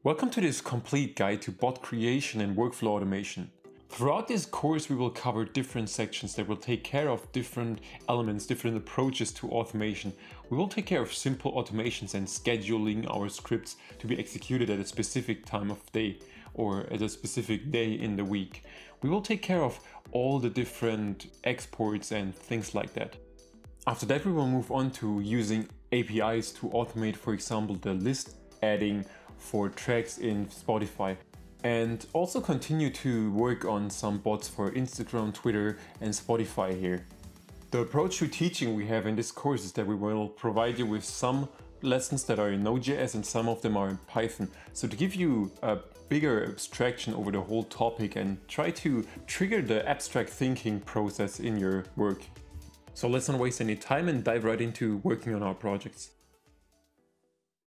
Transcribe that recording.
Welcome to this complete guide to bot creation and workflow automation. Throughout this course we will cover different sections that will take care of different elements, different approaches to automation. We will take care of simple automations and scheduling our scripts to be executed at a specific time of day or at a specific day in the week. We will take care of all the different exports and things like that. After that we will move on to using APIs to automate, for example, the list adding for tracks in Spotify, and also continue to work on some bots for Instagram, Twitter and Spotify here. The approach to teaching we have in this course is that we will provide you with some lessons that are in Node.js and some of them are in Python. So to give you a bigger abstraction over the whole topic and try to trigger the abstract thinking process in your work. So let's not waste any time and dive right into working on our projects.